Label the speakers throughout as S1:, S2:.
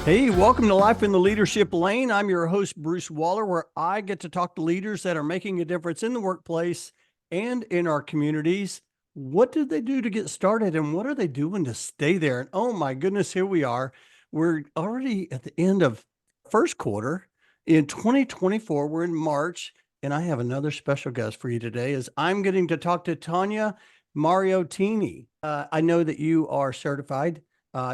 S1: Hey, welcome to Life in the Leadership Lane. I'm your host, Bruce Waller, where I get to talk to leaders that are making a difference in the workplace and in our communities. What did they do to get started and what are they doing to stay there? And oh my goodness, here we are. We're already at the end of first quarter in 2024. We're in March, and I have another special guest for you today as I'm getting to talk to Tanya Mariottini. I know that you are certified.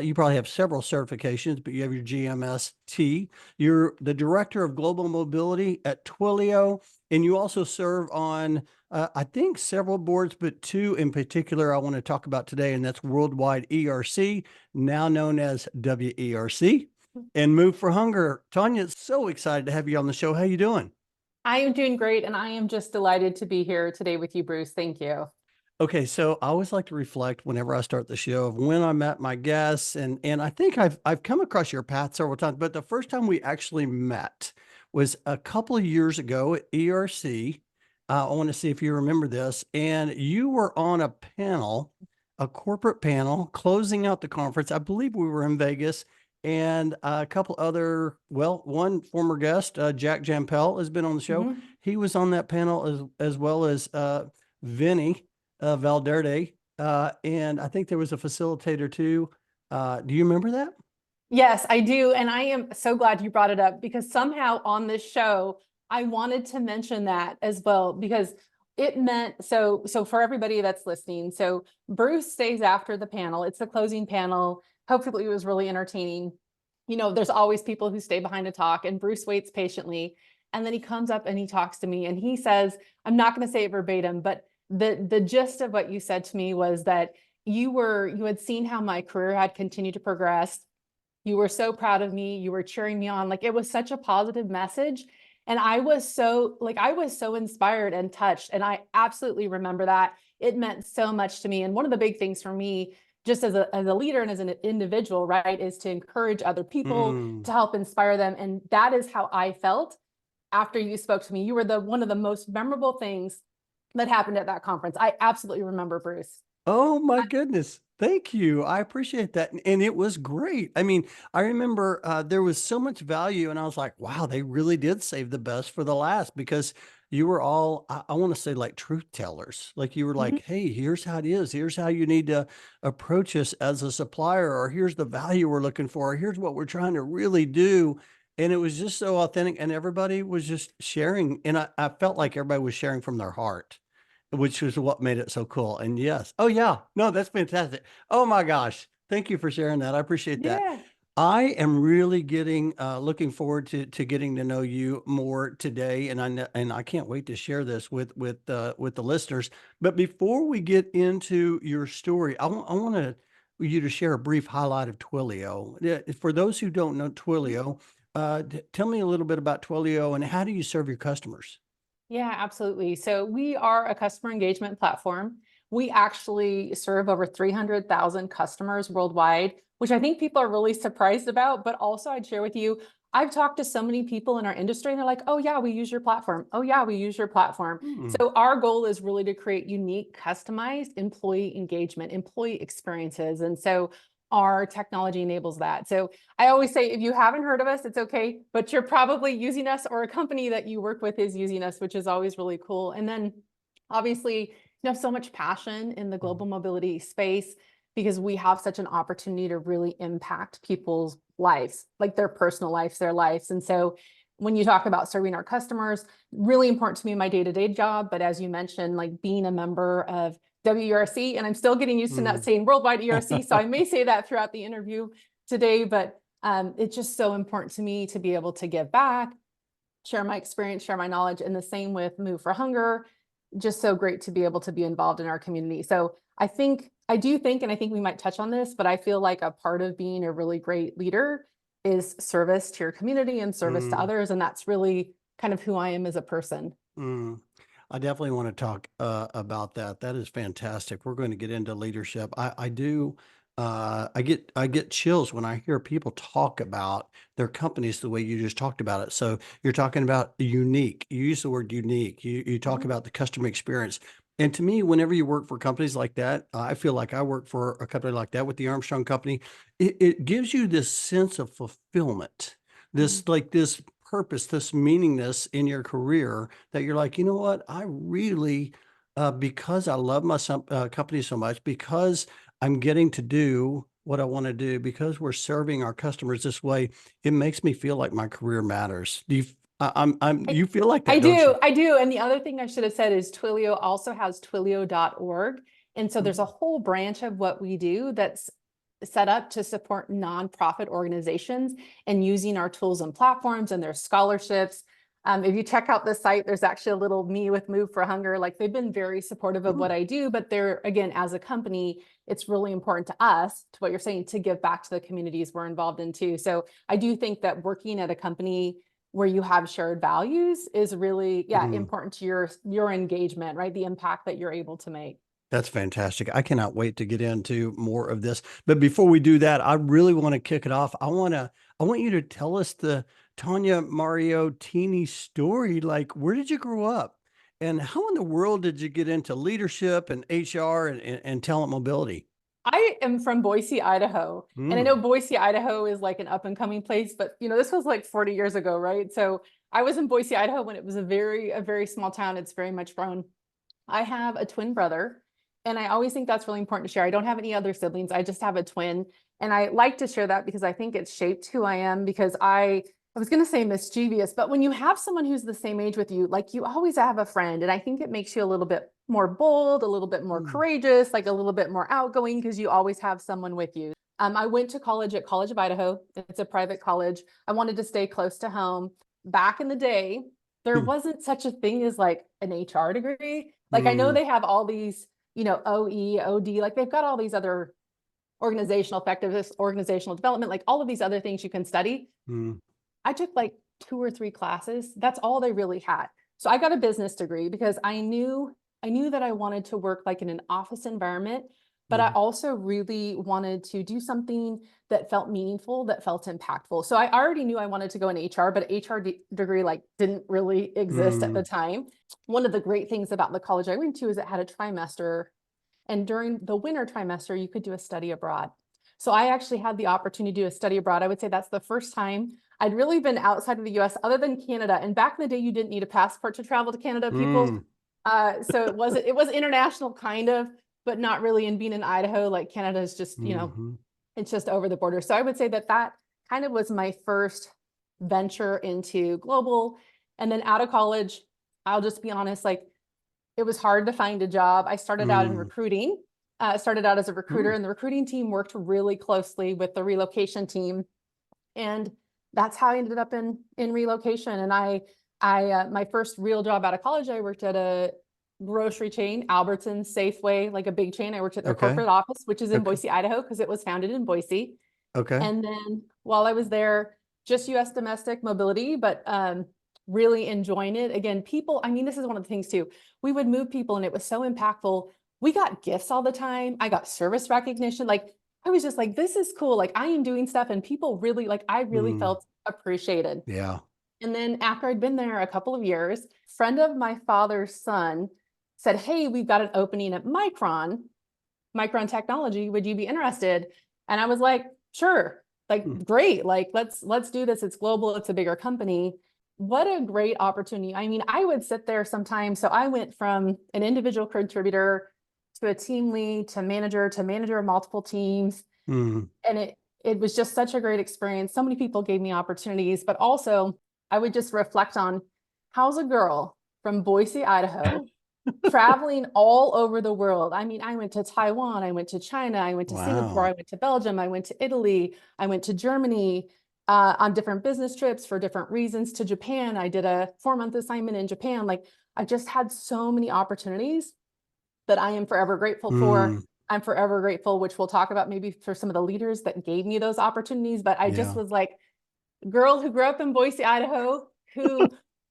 S1: You probably have several certifications, but you have your GMS-T. You're the Director of Global Mobility at Twilio, and you also serve on, I think, several boards, but two in particular I want to talk about today, and that's Worldwide ERC, now known as WERC, and Move for Hunger. Tanya, so excited to have you on the show. How you doing?
S2: I am doing great, and I am just delighted to be here today with you, Bruce. Thank you.
S1: Okay, so I always like to reflect whenever I start the show of when I met my guests, and I think I've come across your path several times, but the first time we actually met was a couple of years ago at ERC. I want to see if you remember this, and you were on a panel, a corporate panel, closing out the conference. I believe we were in Vegas, and a couple other, well, one former guest, Jack Jampel, has been on the show.
S2: Mhm.
S1: He was on that panel as well as Vinny. Valderde, and I think there was a facilitator too. Do you remember that?
S2: Yes, I do. And I am so glad you brought it up because somehow on this show, I wanted to mention that as well, because it meant so for everybody that's listening. So Bruce stays after the panel. It's the closing panel. Hopefully it was really entertaining. You know, there's always people who stay behind to talk, and Bruce waits patiently. And then he comes up and he talks to me and he says, I'm not going to say it verbatim, but the gist of what you said to me was that you had seen how my career had continued to progress. You were so proud of me. You were cheering me on. Like, it was such a positive message. And I was so inspired and touched. And I absolutely remember that. It meant so much to me. And one of the big things for me, just as a leader and as an individual, right, is to encourage other people,
S1: Mm.
S2: to help inspire them. And that is how I felt after you spoke to me. You were one of the most memorable things that happened at that conference. I absolutely remember, Bruce.
S1: Oh my goodness. Thank you. I appreciate that. And it was great. I mean, I remember there was so much value, and I was like, wow, they really did save the best for the last because you were all, I want to say, like truth tellers. Like you were
S2: Mhm.
S1: like, hey, here's how it is. Here's how you need to approach us as a supplier, or here's the value we're looking for, or here's what we're trying to really do. And it was just so authentic, and everybody was just sharing. And I felt like everybody was sharing from their heart, which was what made it so cool. And yes. Oh yeah. No, that's fantastic. Oh my gosh. Thank you for sharing that. I appreciate that.
S2: Yeah.
S1: I am really getting looking forward to getting to know you more today, and I can't wait to share this with the listeners. But before we get into your story, I want you to share a brief highlight of Twilio. Yeah, for those who don't know Twilio, tell me a little bit about Twilio and how do you serve your customers?
S2: Yeah, absolutely. So we are a customer engagement platform. We actually serve over 300,000 customers worldwide, which I think people are really surprised about. But also, I'd share with you, I've talked to so many people in our industry and they're like, oh, yeah, we use your platform. Oh, yeah, we use your platform.
S1: Hmm.
S2: So our goal is really to create unique, customized employee engagement, employee experiences. And so our technology enables that. So I always say, if you haven't heard of us, it's okay, but you're probably using us or a company that you work with is using us, which is always really cool. And then obviously, you have so much passion in the global mobility space because we have such an opportunity to really impact people's lives, like their personal lives, their lives. And so when you talk about serving our customers, really important to me in my day-to-day job. But as you mentioned, like being a member of WERC, and I'm still getting used to not
S1: Mm.
S2: saying worldwide ERC, so I may say that throughout the interview today, but it's just so important to me to be able to give back, share my experience, share my knowledge, and the same with Move for Hunger. Just so great to be able to be involved in our community. So I do think, and I think we might touch on this, but I feel like a part of being a really great leader is service to your community and service to
S1: Mm.
S2: others. And that's really kind of who I am as a person.
S1: Mm. I definitely want to talk about that. That is fantastic. We're going to get into leadership. I do. I get chills when I hear people talk about their companies the way you just talked about it. So you're talking about unique. You use the word unique. You talk
S2: Mhm.
S1: about the customer experience, And to me, whenever you work for companies like that, I feel like I work for a company like that with the Armstrong Company. It gives you this sense of fulfillment,
S2: Mhm.
S1: this purpose, this meaningness in your career that you're like, you know what, I really, because I love my company so much, because I'm getting to do what I want to do, because we're serving our customers this way, it makes me feel like my career matters. Do you? You feel like
S2: I
S1: that, don't you?
S2: do, I do. And the other thing I should have said is Twilio also has twilio.org. And so there's a whole branch of what we do that's set up to support nonprofit organizations and using our tools and platforms and their scholarships. If you check out the site, there's actually a little me with Move for Hunger. Like they've been very supportive of what I do, but they're, again, as a company, it's really important to us, to what you're saying, to give back to the communities we're involved in too. So I do think that working at a company where you have shared values is really,
S1: Mm.
S2: important to your engagement, right? The impact that you're able to make.
S1: That's fantastic. I cannot wait to get into more of this. But before we do that, I really want to kick it off. I want you to tell us the Tanya Mariottini story. Like, where did you grow up? And how in the world did you get into leadership and HR and talent mobility?
S2: I am from Boise, Idaho. And I know
S1: Mm.
S2: Boise, Idaho is like an up and coming place, but this was like 40 years ago, right? So I was in Boise, Idaho when it was a very small town. It's very much grown. I have a twin brother, and I always think that's really important to share. I don't have any other siblings. I just have a twin. And I like to share that because I think it's shaped who I am because I was going to say mischievous, but when you have someone who's the same age with you, like you always have a friend. And I think it makes you a little bit more bold, a little bit more
S1: Mm.
S2: courageous, like a little bit more outgoing because you always have someone with you. I went to college at College of Idaho. It's a private college. I wanted to stay close to home. Back in the day, there
S1: Mm.
S2: wasn't such a thing as like an HR degree. Like I know
S1: Mm.
S2: they have all these, OE, OD, like they've got all these other organizational effectiveness, organizational development, like all of these other things you can study.
S1: Mm.
S2: I took like 2 or 3 classes. That's all they really had. So I got a business degree because I knew that I wanted to work like in an office environment, but I
S1: Mm.
S2: also really wanted to do something that felt meaningful, that felt impactful. So I already knew I wanted to go in HR, but HR degree like didn't really exist at the
S1: Mm.
S2: time. One of the great things about the college I went to is it had a trimester, and during the winter trimester, you could do a study abroad. So I actually had the opportunity to do a study abroad. I would say that's the first time I'd really been outside of the US other than Canada. And back in the day, you didn't need a passport to travel to Canada, people.
S1: Mm.
S2: So it was international kind of, but not really. And being in Idaho, like Canada is just,
S1: Mhm.
S2: it's just over the border. So I would say that that kind of was my first venture into global. And then out of college, I'll just be honest, like it was hard to find a job. I started out in
S1: Mm.
S2: recruiting, started out as a recruiter,
S1: Mm.
S2: and the recruiting team worked really closely with the relocation team. And that's how I ended up in relocation. And my first real job out of college, I worked at a grocery chain, Albertsons, Safeway, like a big chain. I worked at their
S1: Okay.
S2: corporate office, which is in
S1: Okay.
S2: Boise, Idaho, because it was founded in Boise.
S1: Okay.
S2: And then while I was there, just US domestic mobility, but really enjoying it. Again, people, I mean, this is one of the things too. We would move people and it was so impactful. We got gifts all the time. I got service recognition. Like I was just like, this is cool. Like I am doing stuff and people really like, I really
S1: Mm.
S2: felt appreciated.
S1: Yeah.
S2: And then after I'd been there a couple of years, a friend of my father's son said, hey, we've got an opening at Micron Technology. Would you be interested? And I was like, sure, like
S1: Mm.
S2: great. Like let's do this. It's global. It's a bigger company. What a great opportunity. I mean, I would sit there sometimes. So I went from an individual contributor to a team lead to manager of multiple teams.
S1: Mm.
S2: And it was just such a great experience. So many people gave me opportunities, but also I would just reflect on how's a girl from Boise, Idaho, traveling all over the world. I mean, I went to Taiwan, I went to China, I went to Singapore, I
S1: Wow.
S2: went to Belgium, I went to Italy, I went to Germany on different business trips for different reasons, to Japan. I did a 4-month assignment in Japan. Like I just had so many opportunities that I am forever grateful for.
S1: Mm.
S2: I'm forever grateful, which we'll talk about maybe for some of the leaders that gave me those opportunities. But I just
S1: Yeah.
S2: was like, girl who grew up in Boise, Idaho, who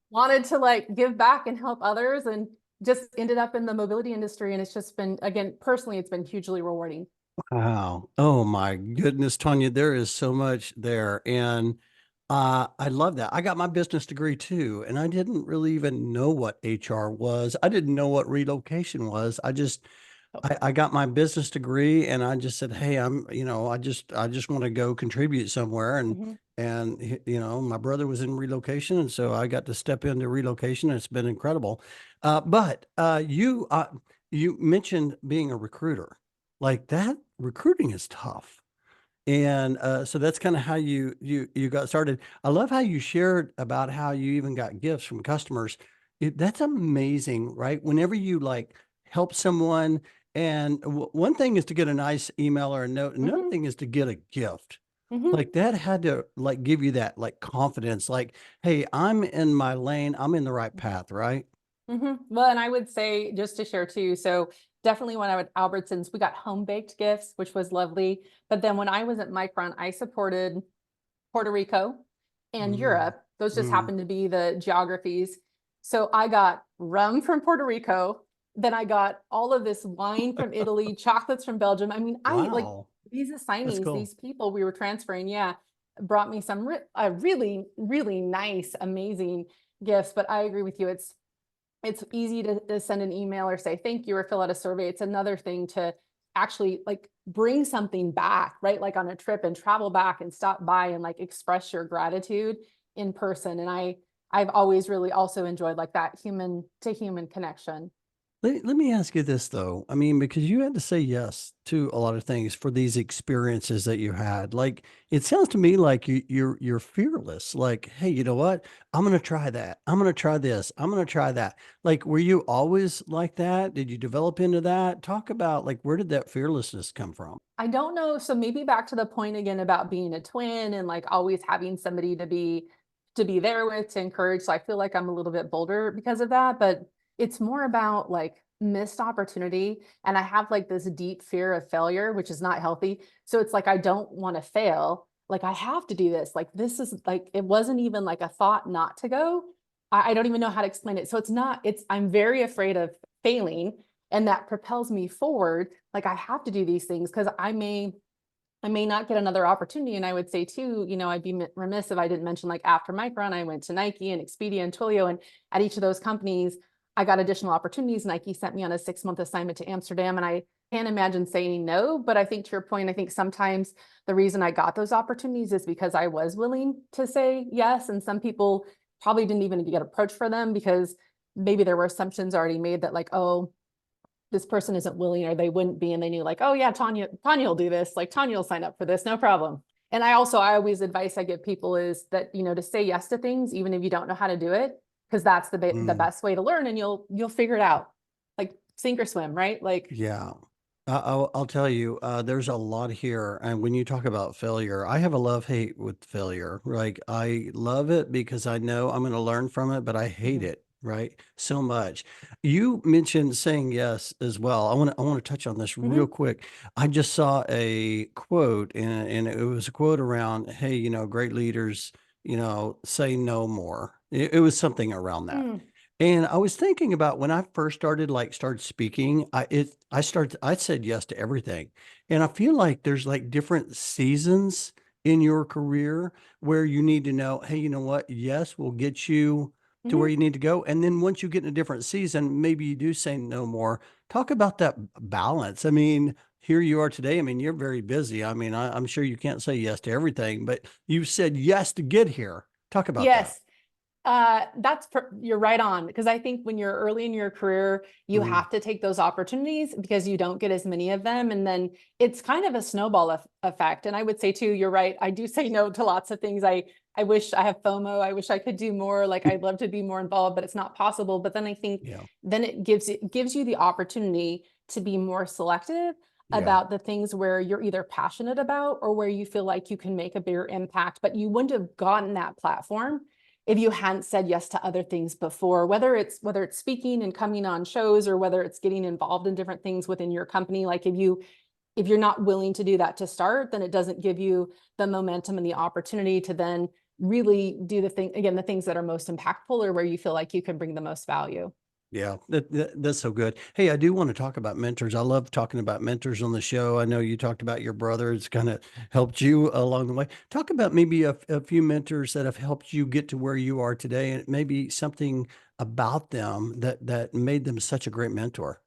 S2: wanted to like give back and help others and just ended up in the mobility industry. And it's just been, again, personally, it's been hugely rewarding.
S1: Wow. Oh my goodness, Tanya, there is so much there. And I love that. I got my business degree too, and I didn't really even know what HR was. I didn't know what relocation was. I got my business degree and I just said, "Hey, I just want to go contribute somewhere."
S2: Mhm.
S1: My brother was in relocation, and so I got to step into relocation. And it's been incredible. But you mentioned being a recruiter, like that. Recruiting is tough. And, so that's kinda how you got started. I love how you shared about how you even got gifts from customers. That's amazing, right? Whenever you, like, help someone and one thing is to get a nice email or a note, another
S2: Mhm.
S1: thing is to get a gift.
S2: Mhm.
S1: Like, that had to, like, give you that, like, confidence, like, "Hey, I'm in my lane, I'm in the right path," right?
S2: Well, and I would say just to share too, so definitely when I was at Albertsons, we got home baked gifts, which was lovely. But then when I was at Micron, I supported Puerto Rico and
S1: Mm,
S2: Europe. Those just
S1: mm,
S2: happened to be the geographies. So I got rum from Puerto Rico. Then I got all of this wine from Italy, chocolates from Belgium. I mean, I like
S1: wow.
S2: these
S1: That's
S2: assignees,
S1: cool.
S2: these people we were transferring, yeah, brought me some really, really nice, amazing gifts. But I agree with you. It's easy to send an email or say thank you or fill out a survey. It's another thing to actually like bring something back, right? Like on a trip and travel back and stop by and like express your gratitude in person. And I've always really also enjoyed like that human to human connection.
S1: Let me ask you this though. I mean, because you had to say yes to a lot of things for these experiences that you had. Like it sounds to me like you're fearless. Like, hey, you know what? I'm gonna try that. I'm gonna try this. I'm gonna try that. Like, were you always like that? Did you develop into that? Talk about like where did that fearlessness come from?
S2: I don't know. So maybe back to the point again about being a twin and like always having somebody to be there with to encourage. So I feel like I'm a little bit bolder because of that, but it's more about like missed opportunity. And I have like this deep fear of failure, which is not healthy. So it's like I don't want to fail. Like I have to do this. Like this is like it wasn't even like a thought not to go. I don't even know how to explain it. So it's not, it's I'm very afraid of failing and that propels me forward. Like I have to do these things because I may not get another opportunity. And I would say too, I'd be remiss if I didn't mention like after Micron, I went to Nike and Expedia and Twilio, and at each of those companies, I got additional opportunities. Nike sent me on a 6-month assignment to Amsterdam, and I can't imagine saying no. But I think to your point, I think sometimes the reason I got those opportunities is because I was willing to say yes, and some people probably didn't even get approached for them because maybe there were assumptions already made that like, oh, this person isn't willing or they wouldn't be, and they knew like, oh yeah, Tanya will do this, like Tanya will sign up for this, no problem. And I always advice I give people is that to say yes to things even if you don't know how to do it, because that's the
S1: Mm.
S2: best way to learn, and you'll figure it out, like sink or swim, right? Like
S1: Yeah. I'll tell you, there's a lot here. And when you talk about failure, I have a love hate with failure. Like, I love it because I know I'm going to learn from it, but I hate
S2: mhm,
S1: it, right? So much. You mentioned saying yes as well. I want to touch on this real
S2: mhm,
S1: quick. I just saw a quote, and it was a quote around, hey, great leaders, say no more. It was something around that.
S2: mm,
S1: And I was thinking about when I first started speaking, I said yes to everything. And I feel like there's like different seasons in your career where you need to know, hey, you know what? Yes, we'll get you to where
S2: mhm.
S1: you need to go. And then once you get in a different season, maybe you do say no more. Talk about that balance. I mean, here you are today. I mean, you're very busy. I mean, I'm sure you can't say yes to everything, but you said yes to get here. Talk about that.
S2: Yes. You're right on, because I think when you're early in your career, you
S1: Mm,
S2: have to take those opportunities because you don't get as many of them. And then it's kind of a snowball effect. And I would say too, you're right. I do say no to lots of things. I wish I have FOMO. I wish I could do more. Like I'd love to be more involved, but it's not possible. But then I think
S1: yeah.
S2: then it gives you the opportunity to be more selective
S1: Yeah.
S2: about the things where you're either passionate about or where you feel like you can make a bigger impact, but you wouldn't have gotten that platform if you hadn't said yes to other things before, whether it's speaking and coming on shows or whether it's getting involved in different things within your company. Like if you're not willing to do that to start, then it doesn't give you the momentum and the opportunity to then really do the things that are most impactful or where you feel like you can bring the most value.
S1: Yeah, that's so good. Hey, I do want to talk about mentors. I love talking about mentors on the show. I know you talked about your brother. It's kind of helped you along the way. Talk about maybe a few mentors that have helped you get to where you are today, and maybe something about them that made them such a great mentor.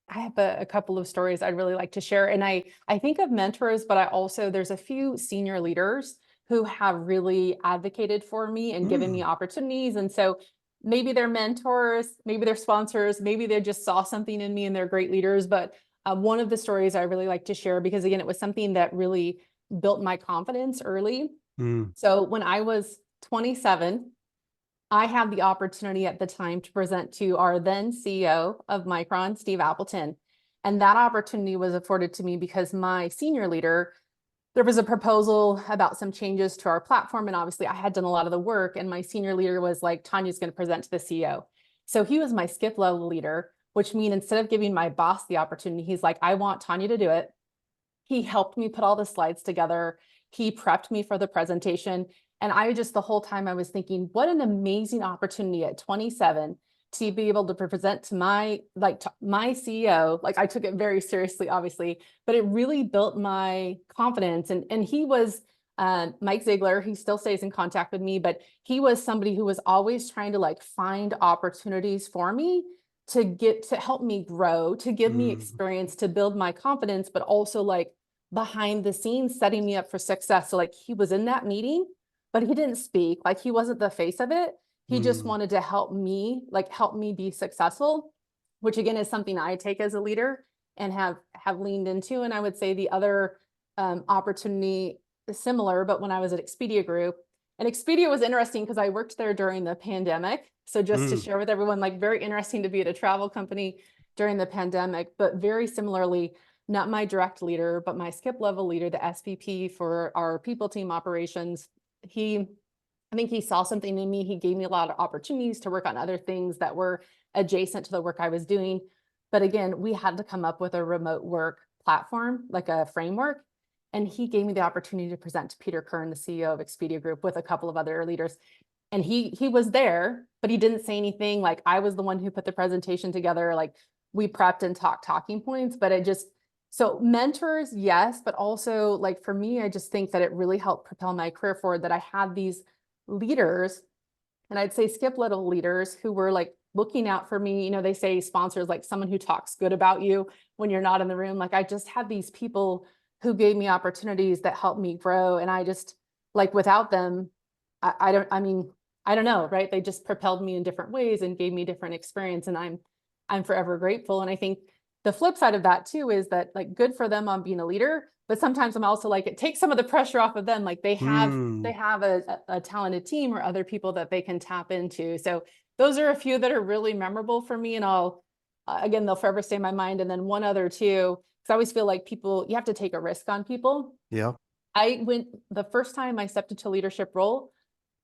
S2: I have a couple of stories I'd really like to share. And I think of mentors, but I also, there's a few senior leaders who have really advocated for me and given me
S1: Mm,
S2: opportunities. And so maybe they're mentors, maybe they're sponsors, maybe they just saw something in me and they're great leaders. But one of the stories I really like to share, because again, it was something that really built my confidence early.
S1: mm,
S2: So when I was 27, I had the opportunity at the time to present to our then CEO of Micron, Steve Appleton. And that opportunity was afforded to me because my senior leader, there was a proposal about some changes to our platform. And obviously I had done a lot of the work, and my senior leader was like, Tanya's going to present to the CEO. So he was my skip level leader, which means instead of giving my boss the opportunity, he's like, I want Tanya to do it. He helped me put all the slides together. He prepped me for the presentation. And I just, the whole time I was thinking, what an amazing opportunity at 27 to be able to present to my, my CEO. Like, I took it very seriously, obviously, but it really built my confidence. And he was, Mike Ziegler, he still stays in contact with me, but he was somebody who was always trying to like find opportunities for me to get to help me grow, to give me
S1: mm,
S2: experience, to build my confidence, but also like behind the scenes setting me up for success. So like he was in that meeting, but he didn't speak. Like he wasn't the face of it. He just
S1: mm,
S2: wanted to help me, like help me be successful, which again is something I take as a leader and have leaned into. And I would say the other opportunity is similar, but when I was at Expedia Group, and Expedia was interesting because I worked there during the pandemic. So just to
S1: mm.
S2: share with everyone, like very interesting to be at a travel company during the pandemic, but very similarly, not my direct leader, but my skip level leader, the SVP for our people team operations. I think he saw something in me. He gave me a lot of opportunities to work on other things that were adjacent to the work I was doing. But again, we had to come up with a remote work platform, like a framework. And he gave me the opportunity to present to Peter Kern, the CEO of Expedia Group, with a couple of other leaders. And he was there, but he didn't say anything. Like, I was the one who put the presentation together. Like, we prepped and talked talking points, but it just, so mentors, yes, but also like for me, I just think that it really helped propel my career forward, that I had these leaders, and I'd say skip level leaders, who were like looking out for me. You know, they say sponsors, like someone who talks good about you when you're not in the room. Like, I just had these people who gave me opportunities that helped me grow. And I just, like, without them, I mean, I don't know, right? They just propelled me in different ways and gave me different experience. And I'm forever grateful. And I think the flip side of that too is that, like, good for them on being a leader, but sometimes I'm also like, it takes some of the pressure off of them. Like, they
S1: Mm.
S2: have a talented team or other people that they can tap into. So those are a few that are really memorable for me. And I'll, again, they'll forever stay in my mind. And then one other too, because I always feel like people, you have to take a risk on people.
S1: Yeah.
S2: I went, the first time I stepped into a leadership role,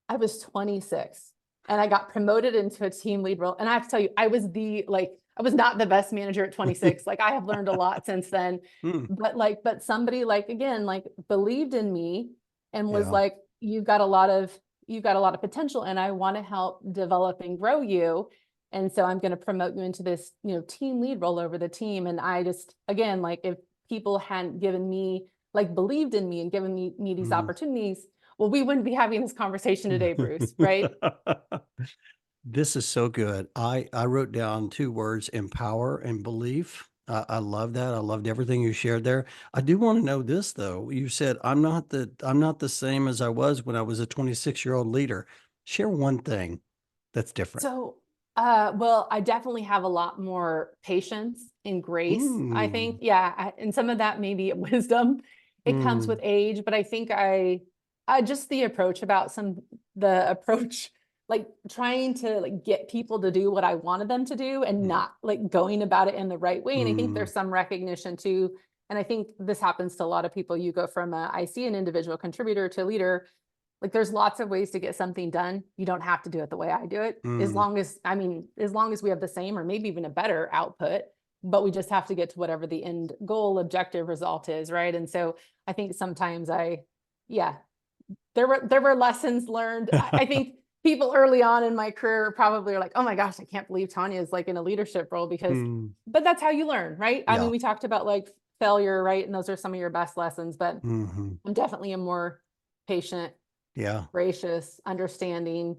S2: I was 26 and I got promoted into a team lead role. And I have to tell you, I was not the best manager at 26. Like, I have learned a lot since then,
S1: Mm.
S2: but somebody, like, again, like, believed in me and was
S1: Yeah.
S2: like, you've got a lot of potential, and I want to help develop and grow you. And so I'm going to promote you into this, team lead role over the team. And I just, again, like, if people hadn't given me, like, believed in me and given me these
S1: Mm.
S2: opportunities, well, we wouldn't be having this conversation today, Bruce, right?
S1: This is so good. I wrote down two words: empower and belief. I love that. I loved everything you shared there. I do want to know this though. You said I'm not the same as I was when I was a 26-year-old leader. Share one thing that's different.
S2: So, well, I definitely have a lot more patience and grace, I think.
S1: Mm,
S2: Yeah, and some of that may be wisdom. It comes with
S1: mm,
S2: age, but I think I just the approach about the approach, like trying to like get people to do what I wanted them to do and
S1: mm,
S2: not like going about it in the right way. And I think
S1: mm,
S2: there's some recognition too. And I think this happens to a lot of people. You go from I see an individual contributor to leader, like, there's lots of ways to get something done. You don't have to do it the way I do it. As
S1: mm.
S2: long as, I mean, as long as we have the same or maybe even a better output, but we just have to get to whatever the end goal, objective, result is, right? And so I think sometimes yeah, there were lessons learned. I think people early on in my career probably are like, oh my gosh, I can't believe Tanya is like in a leadership role because, but that's how you learn, right? I
S1: Yeah.
S2: mean, we talked about like failure, right? And those are some of your best lessons, but I'm definitely a more patient, gracious, understanding,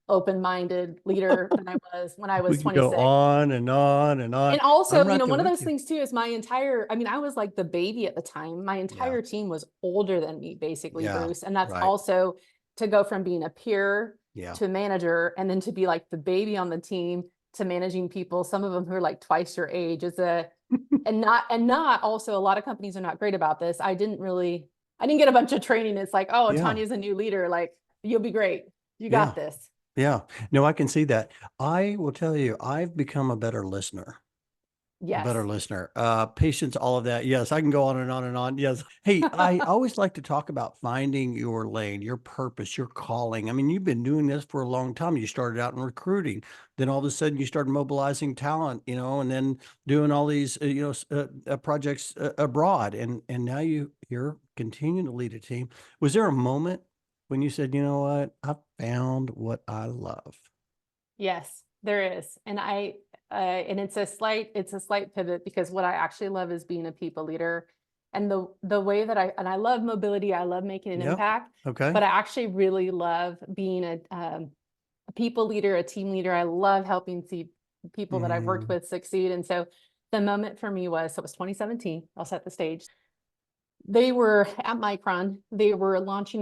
S2: open-minded leader than I was when I was
S1: We can
S2: 26.
S1: go on and on and on.
S2: And also,
S1: I'm right there
S2: one of
S1: with
S2: those
S1: you.
S2: things too is I mean, I was like the baby at the time. My entire team was older than me, basically, Bruce. And that's also to go from being a peer to a manager and then to be like the baby on the team to managing people, some of them who are like twice your age is and not also a lot of companies are not great about this. I didn't get a bunch of training. It's like, oh, Tanya's a new leader. Like, you'll be great. You got this.
S1: Yeah. No, I can see that. I will tell you, I've become a better listener.
S2: Yes.
S1: Better listener, patience, all of that. Yes, I can go on and on and on. Yes. Hey, I always like to talk about finding your lane, your purpose, your calling. I mean, you've been doing this for a long time. You started out in recruiting, then all of a sudden you started mobilizing talent, and then doing all these, projects abroad, and now you're continuing to lead a team. Was there a moment when you said, you know what, I found what I love?
S2: Yes, there is. And and it's a slight pivot because what I actually love is being a people leader. And the way that I love mobility, I love making an impact.
S1: Okay.
S2: But I actually really love being a people leader, a team leader. I love helping see people that I've worked with succeed. And so the moment for me it was 2017. I'll set the stage. They were at Micron. They were launching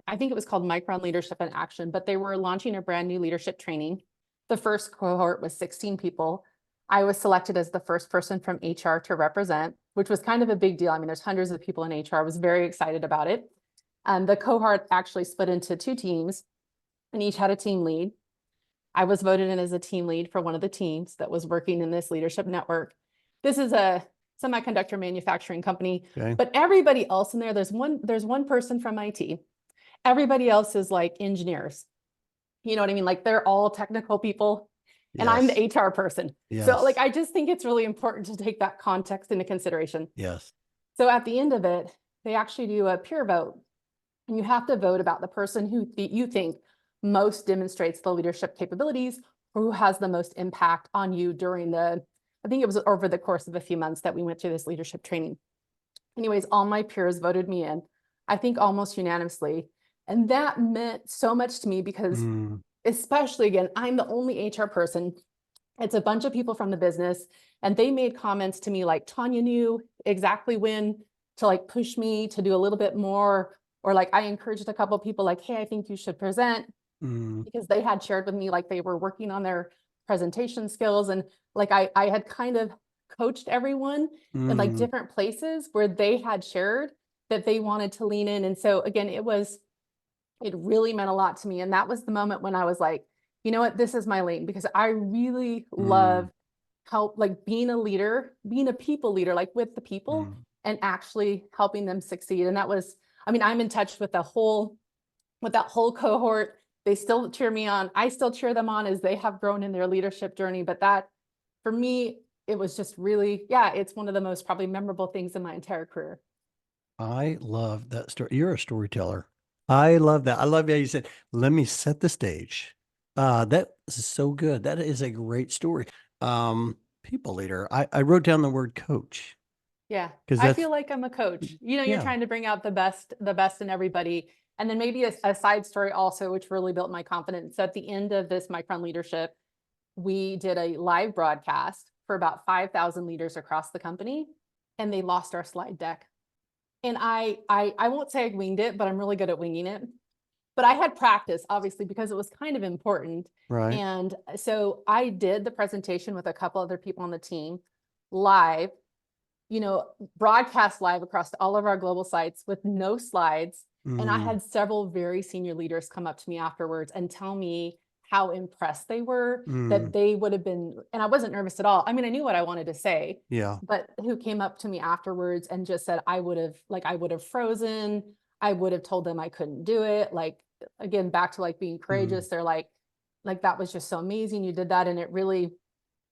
S2: I think it was called Micron Leadership in Action, but they were launching a brand new leadership training. The first cohort was 16 people. I was selected as the first person from HR to represent, which was kind of a big deal. I mean, there's hundreds of people in HR. I was very excited about it. The cohort actually split into 2 teams and each had a team lead. I was voted in as a team lead for one of the teams that was working in this leadership network. This is a semiconductor manufacturing company, but everybody else in there's one person from IT. Everybody else is like engineers. You know what I mean? Like they're all technical people and I'm the HR person. So like, I just think it's really important to take that context into consideration.
S1: Yes.
S2: So at the end of it, they actually do a peer vote and you have to vote about the person who you think most demonstrates the leadership capabilities or who has the most impact on you during I think it was over the course of a few months that we went through this leadership training. Anyways, all my peers voted me in, I think almost unanimously. And that meant so much to me because especially again, I'm the only HR person. It's a bunch of people from the business and they made comments to me like Tanya knew exactly when to like push me to do a little bit more, or like I encouraged a couple of people like, hey, I think you should present because they had shared with me like they were working on their presentation skills. And like I had kind of coached everyone in like different places where they had shared that they wanted to lean in. And so again, it really meant a lot to me. And that was the moment when I was like, you know what, this is my lane because I really love like being a leader, being a people leader, like with the people and actually helping them succeed. And that was, I mean, I'm in touch with that whole cohort. They still cheer me on. I still cheer them on as they have grown in their leadership journey. But that for me, it was just really, it's one of the most probably memorable things in my entire career.
S1: I love that story. You're a storyteller. I love that. I love how you said, let me set the stage. That is so good. That is a great story. People leader. I wrote down the word coach.
S2: Yeah, I feel like I'm a coach. You're trying to bring out the best in everybody. And then maybe a side story also, which really built my confidence. At the end of this Micron leadership, we did a live broadcast for about 5,000 leaders across the company, and they lost our slide deck. And I won't say I winged it, but I'm really good at winging it. But I had practice, obviously, because it was kind of important.
S1: Right.
S2: And so I did the presentation with a couple other people on the team live, broadcast live across all of our global sites with no slides. And I had several very senior leaders come up to me afterwards and tell me how impressed they were that they would have been, and I wasn't nervous at all. I mean, I knew what I wanted to say, but who came up to me afterwards and just said, I would have frozen. I would have told them I couldn't do it. Like, again, back to like being courageous. They're like, that was just so amazing. You did that. And it really,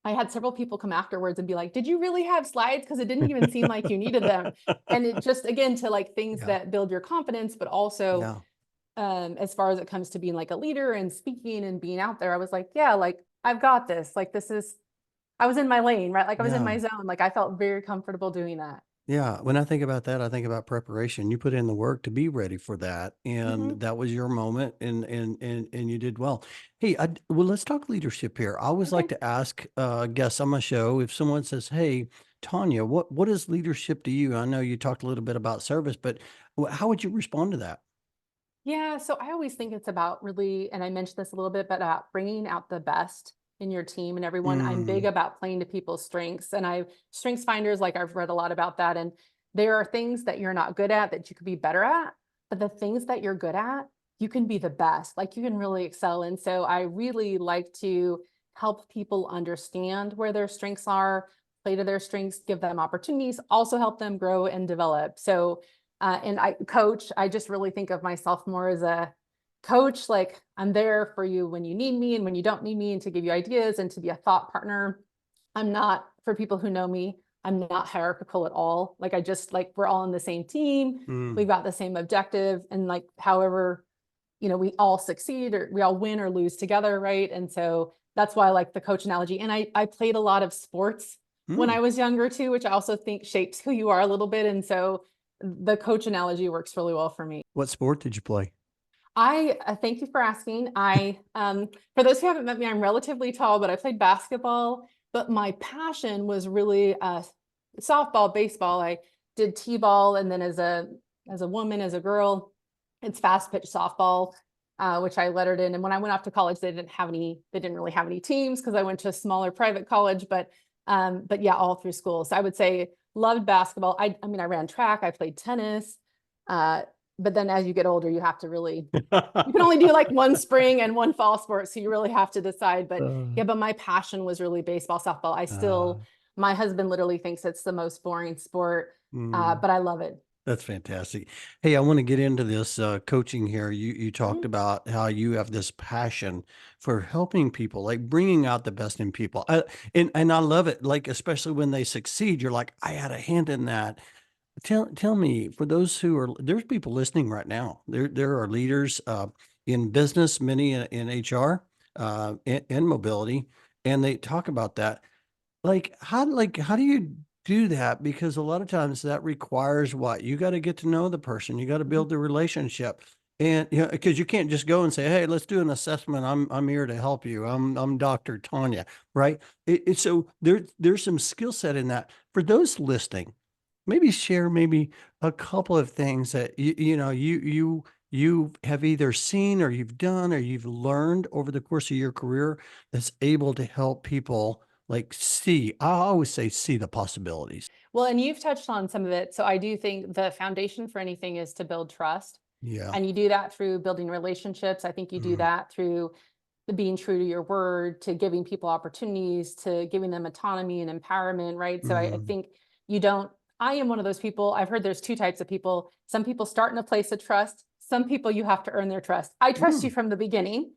S2: I had several people come afterwards and be like, did you really have slides? Because it didn't even seem like you needed them. And it just, again, to like things that build your confidence, but also as far as it comes to being like a leader and speaking and being out there, I was like, yeah, like I've got this. Like I was in my lane, right? Like I was in
S1: Yeah.
S2: my zone. Like I felt very comfortable doing that.
S1: Yeah, when I think about that, I think about preparation. You put in the work to be ready for that,
S2: Mhm.
S1: and that was your moment, and you did well. Hey, well, let's talk leadership here. I always like
S2: Okay.
S1: to ask guests on my show if someone says, "Hey, Tanya, what is leadership to you?" I know you talked a little bit about service, but how would you respond to that?
S2: Yeah, so I always think it's about really, and I mentioned this a little bit, but bringing out the best in your team and everyone. I'm big
S1: Mm,
S2: about playing to people's strengths, and I strengths finders, like I've read a lot about that. And there are things that you're not good at that you could be better at, but the things that you're good at, you can be the best. Like you can really excel. And so I really like to help people understand where their strengths are, play to their strengths, give them opportunities, also help them grow and develop. So and I coach, I just really think of myself more as a coach. Like I'm there for you when you need me and when you don't need me, and to give you ideas and to be a thought partner. I'm not, for people who know me, I'm not hierarchical at all. Like I just like, we're all on the same team.
S1: mm.
S2: We've got the same objective. And like, however, we all succeed or we all win or lose together. Right. And so that's why I like the coach analogy. And I played a lot of sports when
S1: Mm.
S2: I was younger too, which I also think shapes who you are a little bit. And so the coach analogy works really well for me.
S1: What sport did you play?
S2: I thank you for asking. For those who haven't met me, I'm relatively tall, but I played basketball. But my passion was really softball, baseball. I did t-ball, and then as a woman, as a girl, it's fast pitch softball, which I lettered in. And when I went off to college, they didn't really have any teams because I went to a smaller private college. But yeah, all through school. So I would say loved basketball. I mean, I ran track, I played tennis. Uh, but then as you get older, you can only do like one spring and one fall sport. So you really have to decide. But
S1: Uh,
S2: yeah, but my passion was really baseball, softball.
S1: uh,
S2: My husband literally thinks it's the most boring sport,
S1: mm.
S2: but I love it.
S1: That's fantastic. Hey, I want to get into this coaching here. You talked
S2: Mhm.
S1: about how you have this passion for helping people, like bringing out the best in people, and I love it. Like especially when they succeed, you're like, I had a hand in that. Tell me, for those who are there's people listening right now. There are leaders in business, many in HR and mobility, and they talk about that. How do you do that? Because a lot of times that requires what? You gotta get to know the person, you gotta build the relationship, and, because you can't just go and say, "Hey, let's do an assessment. I'm here to help you. I'm Doctor Tanya," right? So there's some skill set in that. For those listening, maybe share maybe a couple of things that you have either seen or you've done or you've learned over the course of your career that's able to help people like see. I always say see the possibilities.
S2: Well, and you've touched on some of it. So I do think the foundation for anything is to build trust.
S1: Yeah.
S2: And you do that through building relationships. I think you do
S1: Mm,
S2: that through the being true to your word, to giving people opportunities, to giving them autonomy and empowerment, right? So I
S1: mhm,
S2: think you don't, I am one of those people. I've heard there's two types of people. Some people start in a place of trust. Some people you have to earn their trust. I trust you
S1: mm,
S2: from the beginning.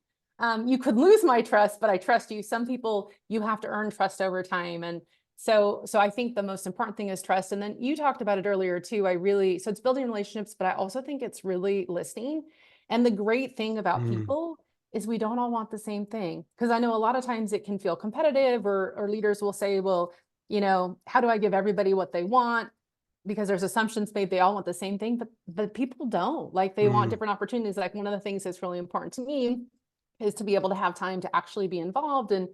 S2: You could lose my trust, but I trust you. Some people you have to earn trust over time. And so I think the most important thing is trust. And then you talked about it earlier too. So it's building relationships, but I also think it's really listening. And the great thing about
S1: mm,
S2: people is we don't all want the same thing. Because I know a lot of times it can feel competitive, or leaders will say, well, how do I give everybody what they want? Because there's assumptions made they all want the same thing, but people don't. Like they want
S1: mm,
S2: different opportunities. Like one of the things that's really important to me is to be able to have time to actually be involved in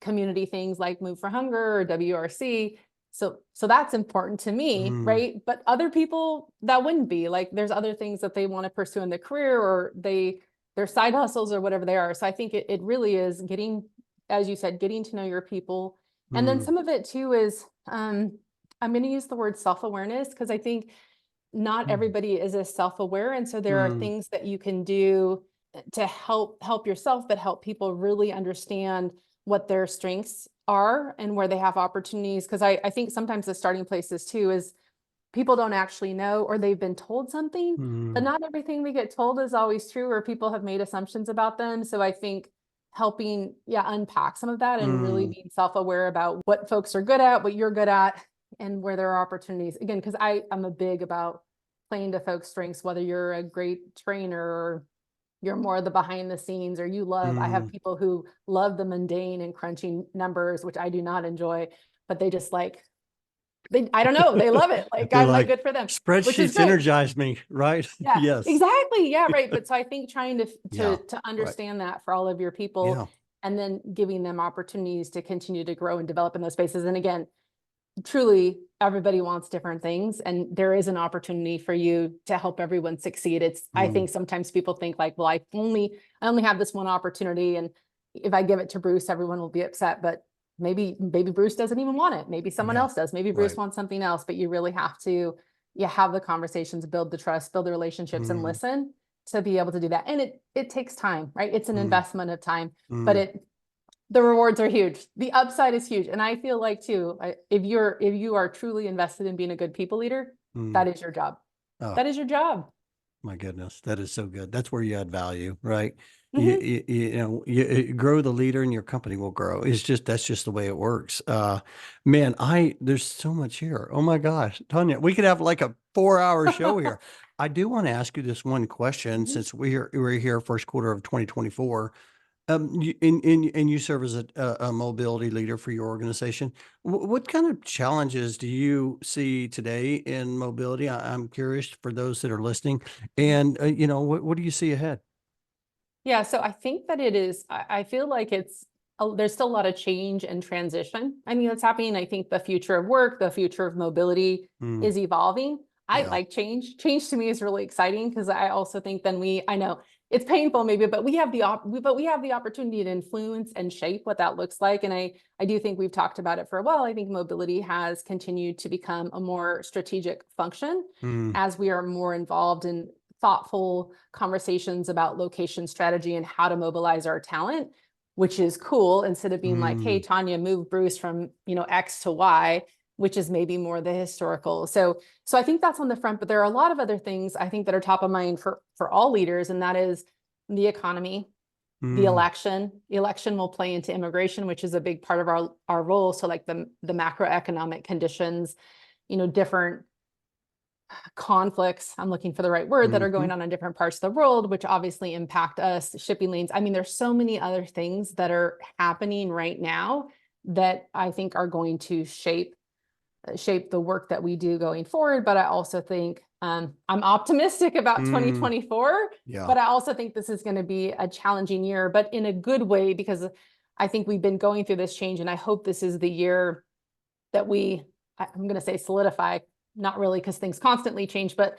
S2: community things like Move for Hunger or WRC. So that's important to me,
S1: mm,
S2: right? But other people that wouldn't be. Like there's other things that they want to pursue in their career, or their side hustles or whatever they are. So I think it really is getting, as you said, getting to know your people. And then
S1: mm,
S2: some of it too is I'm going to use the word self-awareness, because I think not
S1: mm,
S2: everybody is as self-aware. And so there are
S1: mm,
S2: things that you can do to help yourself, but help people really understand what their strengths are and where they have opportunities. Because I think sometimes the starting places too is people don't actually know, or they've been told something, but
S1: mm,
S2: not everything we get told is always true, or people have made assumptions about them. So I think helping, yeah, unpack some of that and really
S1: mm.
S2: being self-aware about what folks are good at, what you're good at, and where there are opportunities. Again, because I'm a big about playing to folks' strengths, whether you're a great trainer or you're more the behind the scenes, or you love, I have people who love the mundane and crunching numbers, which I do not enjoy, but they just like, I don't know, they love it. Like,
S1: They're
S2: I'm like,
S1: like,
S2: good for them, which is
S1: spreadsheets
S2: great.
S1: energize me, right?
S2: Yeah,
S1: Yes.
S2: exactly. Yeah, right. But so I think trying to
S1: Yeah. Right.
S2: understand that for all of your people,
S1: Yeah.
S2: and then giving them opportunities to continue to grow and develop in those spaces. And again, truly everybody wants different things, and there is an opportunity for you to help everyone succeed. It's, I think sometimes people think like, well, I only have this one opportunity, and if I give it to Bruce, everyone will be upset. But maybe Bruce doesn't even want it. Maybe someone
S1: Yeah.
S2: else does. Maybe Bruce
S1: Right.
S2: wants something else. But you really have to, you have the conversations, build the trust, build the relationships, and listen to be able to do that. And it takes time, right? It's an investment of time, but the rewards are huge. The upside is huge. And I feel like too, if you are truly invested in being a good people leader, that is your job.
S1: Oh,
S2: That is your job.
S1: my goodness. That is so good. That's where you add value, right?
S2: Mhm.
S1: You grow the leader and your company will grow. That's just the way it works. Man, there's so much here. Oh my gosh, Tanya, we could have like a 4-hour show here. I do want to ask you this one question
S2: Mhm.
S1: since we're here first quarter of 2024. And you serve as a mobility leader for your organization. What kind of challenges do you see today in mobility? I'm curious for those that are listening. And, what do you see ahead?
S2: Yeah, so I think that it is, I feel like there's still a lot of change and transition. I mean, that's happening. I think the future of work, the future of mobility
S1: Mm,
S2: is evolving. I
S1: yeah.
S2: like change. Change to me is really exciting, because I also think then I know it's painful maybe, but we have the opportunity to influence and shape what that looks like. And I do think we've talked about it for a while. I think mobility has continued to become a more strategic function
S1: Mm,
S2: as we are more involved in thoughtful conversations about location strategy and how to mobilize our talent, which is cool, instead of being like, hey,
S1: mm,
S2: Tanya, move Bruce from, X to Y, which is maybe more the historical. So I think that's on the front, but there are a lot of other things I think that are top of mind for all leaders, and that is the economy, the
S1: mm,
S2: election. The election will play into immigration, which is a big part of our role. So like the macroeconomic conditions, different conflicts, I'm looking for the right word, that are
S1: mhm,
S2: going on in different parts of the world, which obviously impact us, shipping lanes. I mean, there's so many other things that are happening right now that I think are going to shape the work that we do going forward. But I also think I'm optimistic about
S1: mm,
S2: 2024,
S1: yeah.
S2: but I also think this is going to be a challenging year, but in a good way, because I think we've been going through this change, and I hope this is the year that I'm going to say solidify, not really, because things constantly change, but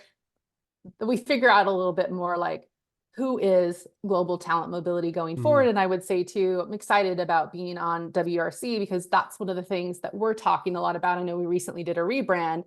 S2: we figure out a little bit more like who is global talent mobility going
S1: Mm,
S2: forward. And I would say too, I'm excited about being on WRC, because that's one of the things that we're talking a lot about. I know we recently did a rebrand,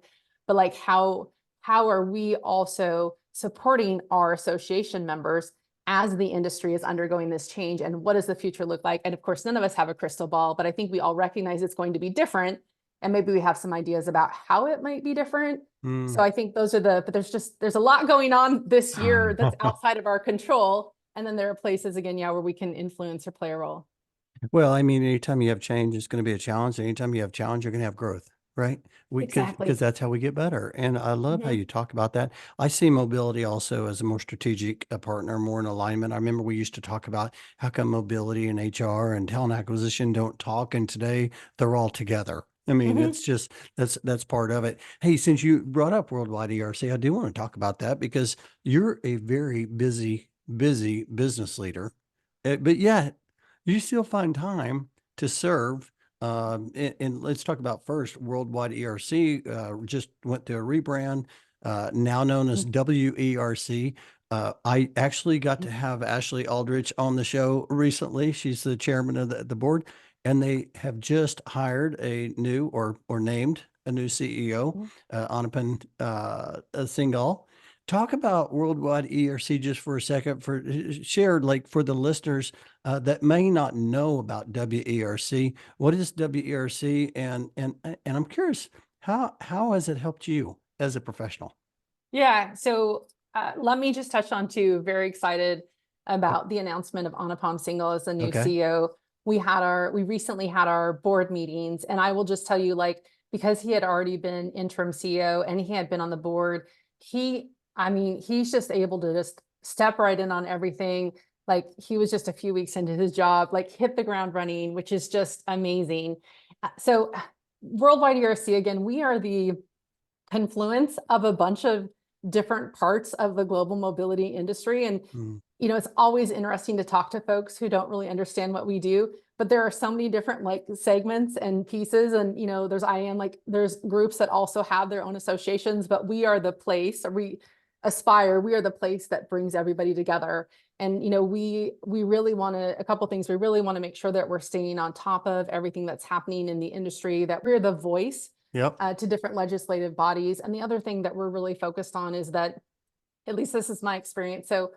S2: but like how are we also supporting our association members as the industry is undergoing this change, and what does the future look like? And of course, none of us have a crystal ball, but I think we all recognize it's going to be different, and maybe we have some ideas about how it might be different. So
S1: mm.
S2: I think but there's a lot going on this year that's outside of our control. And then there are places again, yeah, where we can influence or play a role.
S1: Well, I mean, anytime you have change, it's going to be a challenge. Anytime you have challenge, you're going to have growth, right? Because
S2: Exactly.
S1: that's how we get better. And I love how
S2: Mhm.
S1: you talk about that. I see mobility also as a more strategic partner, more in alignment. I remember we used to talk about how come mobility and HR and talent acquisition don't talk, and today they're all together. I mean,
S2: Mhm.
S1: it's just that's part of it. Hey, since you brought up Worldwide ERC, I do want to talk about that because you're a very busy business leader. But yeah, you still find time to serve. And let's talk about first Worldwide ERC. Just went through a rebrand, now known as
S2: Mhm.
S1: WERC. I actually got to have Ashley Aldrich on the show recently. She's the chairman of the board, and they have just hired a new or named a new CEO,
S2: Mhm.
S1: Anapan Singhal. Talk about Worldwide ERC just for a second, for share like for the listeners that may not know about WERC. What is WERC? And I'm curious, how has it helped you as a professional?
S2: Yeah. So let me just touch on too. Very excited about the announcement of Anupam Singhal as the new
S1: Okay.
S2: CEO. We recently had our board meetings, and I will just tell you, like, because he had already been interim CEO and he had been on the board, I mean, he's just able to just step right in on everything. Like he was just a few weeks into his job, like hit the ground running, which is just amazing. So Worldwide ERC, again, we are the confluence of a bunch of different parts of the global mobility industry. And,
S1: Mm.
S2: it's always interesting to talk to folks who don't really understand what we do, but there are so many different like segments and pieces. And, there's there's groups that also have their own associations, but we are the place, or we are the place that brings everybody together. And, we really want to, a couple of things, we really want to make sure that we're staying on top of everything that's happening in the industry, that we're the voice
S1: Yep.
S2: to different legislative bodies. And the other thing that we're really focused on is that, at least this is my experience. So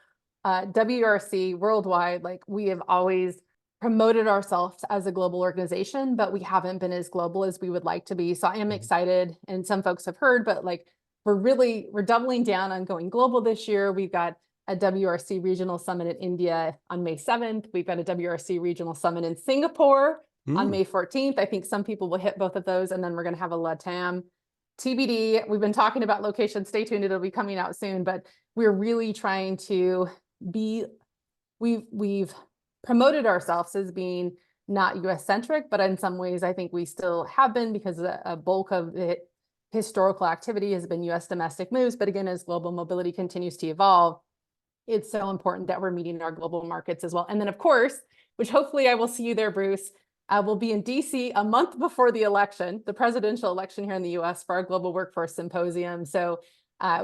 S2: WRC worldwide, like we have always promoted ourselves as a global organization, but we haven't been as global as we would like to be. So I am excited, and some folks have heard, but like we're doubling down on going global this year. We've got a WRC regional summit in India on May 7th. We've got a WRC regional summit in Singapore on May 14th. I think some people will hit both of those, and then we're going to have a LATAM TBD. We've been talking about location. Stay tuned. It'll be coming out soon, but we're really trying to we've promoted ourselves as being not US centric, but in some ways I think we still have been, because a bulk of the historical activity has been US domestic moves. But again, as global mobility continues to evolve, it's so important that we're meeting our global markets as well. And then of course, which hopefully I will see you there, Bruce, we'll be in DC a month before the election, the presidential election here in the US, for our Global Workforce Symposium. So,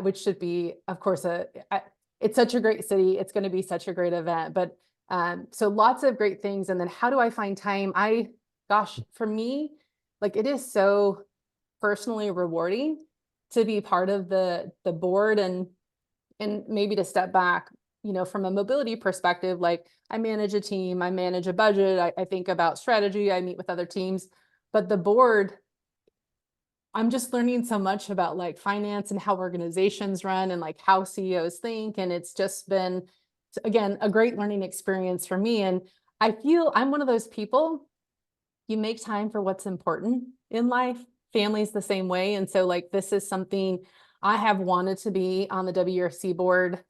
S2: which should be, of course, it's such a great city. It's going to be such a great event. But so lots of great things. And then how do I find time? Gosh, for me, like it is so personally rewarding to be part of the board, and maybe to step back, from a mobility perspective. Like I manage a team, I manage a budget, I think about strategy, I meet with other teams, but the board, I'm just learning so much about like finance and how organizations run and like how CEOs think. And it's just been, again, a great learning experience for me. And I feel I'm one of those people, you make time for what's important in life. Family's the same way. And so like, this is something I have wanted to be on the WRC board.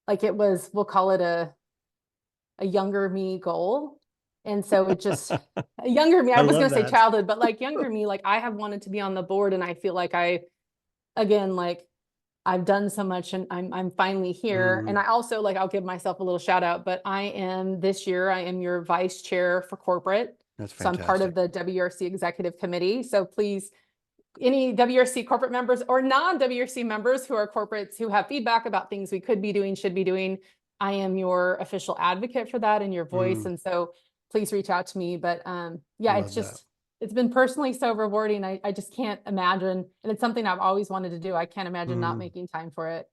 S2: Like it was, we'll call it a younger me goal. And so it just, a younger me, I was
S1: love
S2: going to say
S1: that.
S2: childhood, but like younger me, like I have wanted to be on the board. And I feel like again, like I've done so much, and I'm finally here. And I also, like, I'll give myself a little shout out, but this year, I am your vice chair for corporate.
S1: That's
S2: So I'm part of
S1: fantastic.
S2: the WRC executive committee. So please, any WRC corporate members or non-WRC members who are corporates who have feedback about things we could be doing, should be doing, I am your official advocate for that and your voice. And so please reach out to me. But yeah,
S1: Love that.
S2: it's been personally so rewarding. I just can't imagine, and it's something I've always wanted to do. I can't imagine not making time for it.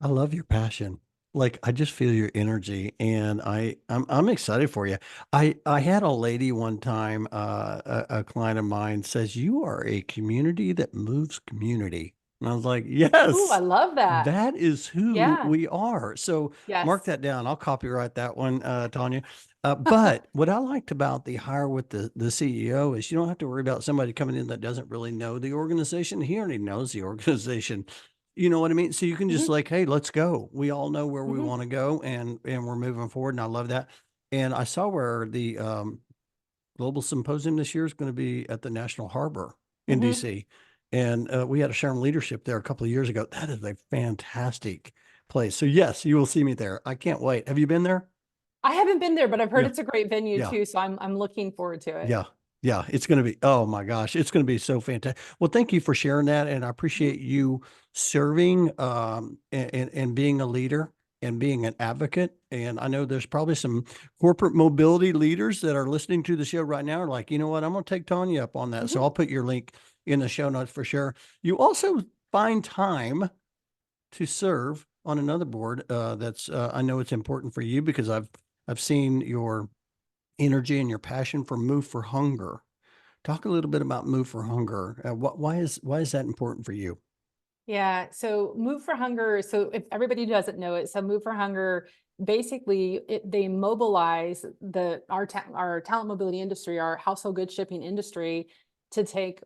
S1: I love your passion. Like I just feel your energy, and I'm excited for you. I had a lady one time, a client of mine says, "You are a community that moves community." And I was like,
S2: Ooh, I
S1: "Yes,
S2: love that.
S1: that is who
S2: Yeah.
S1: we are." So mark
S2: Yes.
S1: that down. I'll copyright that one, Tanya. But what I liked about the hire with the CEO is you don't have to worry about somebody coming in that doesn't really know the organization. He already knows the organization. You know what I mean? So you can just
S2: Hmm.
S1: like, hey, let's go. We all know where we
S2: Hmm.
S1: want to go, and we're moving forward. And I love that. And I saw where the global symposium this year is going to be at the National Harbor in
S2: Hmm.
S1: DC. And we had a Sharon leadership there a couple of years ago. That is a fantastic place. So yes, you will see me there. I can't wait. Have you been there?
S2: I haven't been there, but I've heard
S1: Yeah.
S2: it's a great venue
S1: Yeah.
S2: too. So I'm looking forward to it.
S1: Yeah. Yeah. It's going to be, oh my gosh, it's going to be so fantastic. Well, thank you for sharing that. And I
S2: Mhm.
S1: appreciate you serving and being a leader and being an advocate. And I know there's probably some corporate mobility leaders that are listening to the show right now are like, you know what, I'm going to take Tanya up on that. So
S2: Mhm.
S1: I'll put your link in the show notes for sure. You also find time to serve on another board that's, I know it's important for you because I've seen your energy and your passion for Move for Hunger. Talk a little bit about Move for Hunger. Why is that important for you?
S2: Yeah. So Move for Hunger. So if everybody doesn't know it, so Move for Hunger, basically they mobilize our talent mobility industry, our household goods shipping industry, to take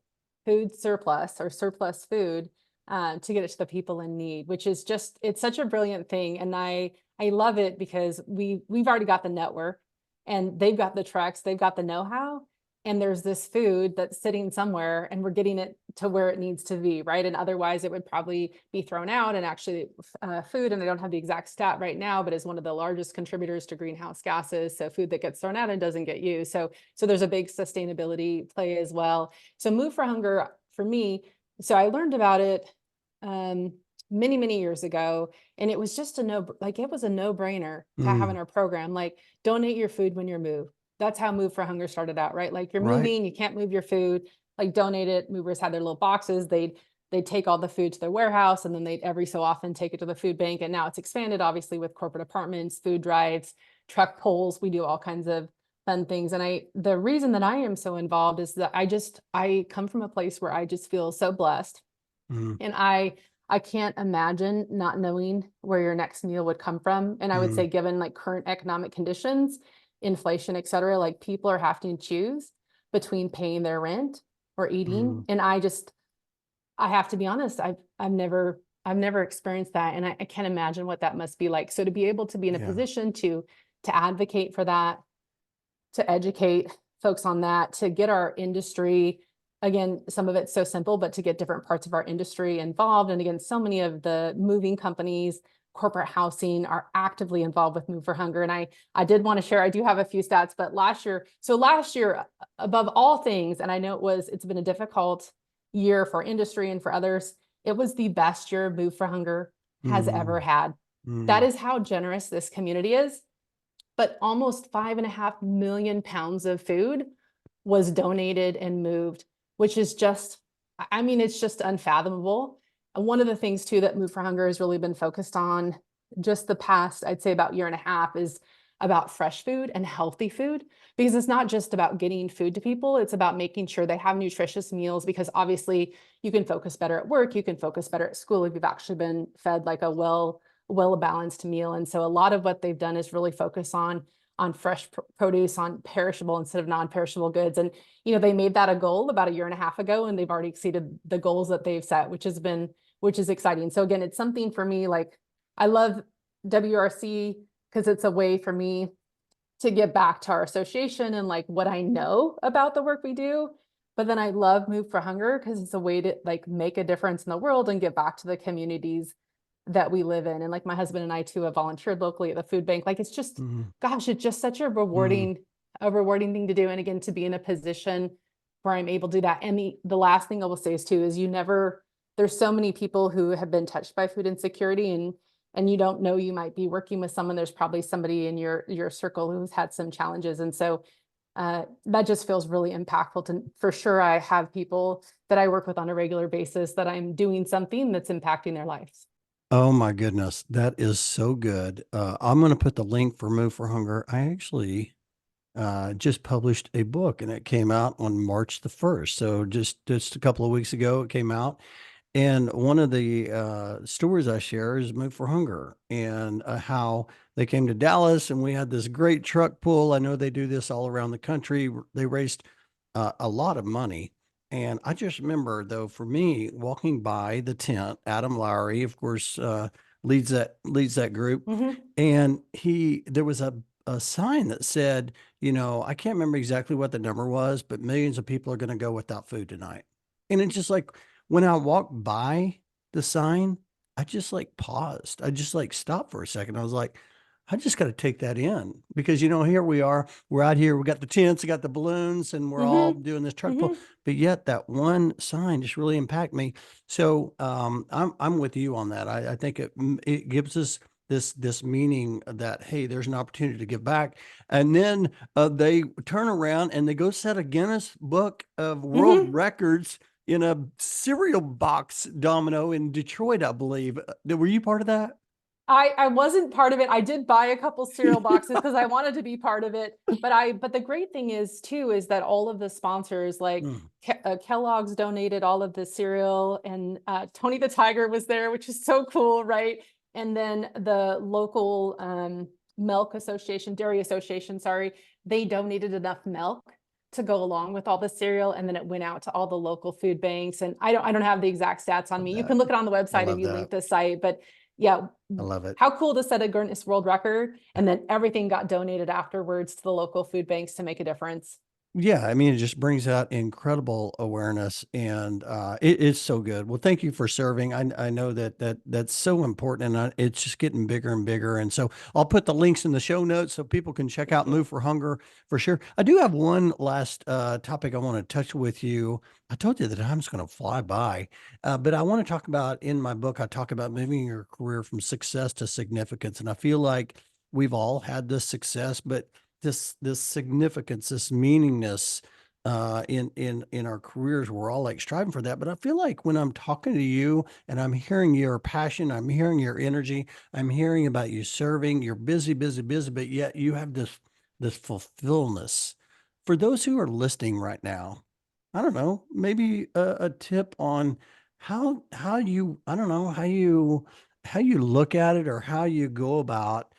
S2: food surplus or surplus food to get it to the people in need, which is just, it's such a brilliant thing. And I love it because we've already got the network and they've got the trucks, they've got the know-how, and there's this food that's sitting somewhere and we're getting it to where it needs to be, right? And otherwise it would probably be thrown out. And actually food, and I don't have the exact stat right now, but is one of the largest contributors to greenhouse gases. So food that gets thrown out and doesn't get used. So there's a big sustainability play as well. So Move for Hunger for me, so I learned about it many, many years ago. And it was just it was a no-brainer to have in our program, like donate your food when you're moved. That's how Move for Hunger started out, right? Like you're
S1: Right.
S2: moving, you can't move your food, like donate it. Movers had their little boxes. They'd take all the food to their warehouse and then they'd every so often take it to the food bank. And now it's expanded obviously with corporate apartments, food drives, truck pulls. We do all kinds of fun things. And the reason that I am so involved is that I come from a place where I just feel so blessed. And I can't imagine not knowing where your next meal would come from. And I would say, given like current economic conditions, inflation, et cetera, like people are having to choose between paying their rent or eating. And I have to be honest, I've never experienced that. And I can't imagine what that must be like. So to be able to be in a position to advocate for that, to educate folks on that, to get our industry, again, some of it's so simple, but to get different parts of our industry involved. And again, so many of the moving companies, corporate housing are actively involved with Move for Hunger. And I did want to share, I do have a few stats, but last year, above all things, and I know it's been a difficult year for industry and for others, it was the best year Move for Hunger has ever had. That is how generous this community is. But almost 5.5 million pounds of food was donated and moved, which is just, I mean, it's just unfathomable. And one of the things too that Move for Hunger has really been focused on just the past, I'd say about 1.5 years, is about fresh food and healthy food, because it's not just about getting food to people, it's about making sure they have nutritious meals, because obviously you can focus better at work, you can focus better at school if you've actually been fed like a well-balanced meal. And so a lot of what they've done is really focus on fresh produce, on perishable instead of non-perishable goods. And, you know, they made that a goal about 1.5 years ago, and they've already exceeded the goals that they've set, which is exciting. So again, it's something for me, like I love WRC because it's a way for me to give back to our association and like what I know about the work we do. But then I love Move for Hunger because it's a way to like make a difference in the world and give back to the communities that we live in. And like my husband and I too have volunteered locally at the food bank. Like it's just, gosh, it's just such a rewarding thing to do. And again, to be in a position where I'm able to do that. And the last thing I will say is too, is there's so many people who have been touched by food insecurity, and you don't know, you might be working with someone, there's probably somebody in your circle who's had some challenges. And so that just feels really impactful for sure. I have people that I work with on a regular basis that I'm doing something that's impacting their lives.
S1: Oh my goodness, that is so good. I'm going to put the link for Move for Hunger. I actually just published a book, and it came out on March the 1st. So just a couple of weeks ago, it came out. And one of the stories I share is Move for Hunger, and how they came to Dallas, and we had this great truck pull. I know they do this all around the country. They raised a lot of money. And I just remember, though, for me, walking by the tent, Adam Lowry, of course, leads that group. And there was a sign that said, you know, I can't remember exactly what the number was, but millions of people are going to go without food tonight. And it's just like, when I walked by the sign, I just like paused. I just like stopped for a second. I was like, I just got to take that in, because, you know, here we are, we're out here, we got the tents, we got the balloons, and we're all doing this truck pull, but yet that one sign just really impacted me. So I'm with you on that. I think it gives us this meaning that, hey, there's an opportunity to give back. And then they turn around and they go set a Guinness Book of World Records in a cereal box domino in Detroit, I believe. Were you part of that?
S2: I wasn't part of it. I did buy a couple cereal boxes because I wanted to be part of it. But the great thing is too, is that all of the sponsors, like Kellogg's donated all of the cereal, and Tony the Tiger was there, which is so cool, right? And then the local milk association, dairy association, sorry, they donated enough milk to go along with all the cereal. And then it went out to all the local food banks. And I don't have the exact stats on me. You
S1: that.
S2: can look it on the
S1: I
S2: website if
S1: love
S2: you
S1: that.
S2: link the site, but yeah.
S1: I love it.
S2: How cool to set a Guinness World Record, and then everything got donated afterwards to the local food banks to make a difference.
S1: Yeah, I mean, it just brings out incredible awareness, and it's so good. Well, thank you for serving. I know that's so important, and it's just getting bigger and bigger. And so I'll put the links in the show notes so people can check out Move for Hunger for sure. I do have one last topic I want to touch with you. I told you the time's going to fly by, but I want to talk about, in my book, I talk about moving your career from success to significance, and I feel like we've all had this success, but this significance, this meaningness in our careers, we're all like striving for that. But I feel like when I'm talking to you and I'm hearing your passion, I'm hearing your energy, I'm hearing about you serving, you're busy, busy, busy, but yet you have this fulfillment. For those who are listening right now, I don't know, maybe a tip on how you, I don't know, how you look at it, or how you go about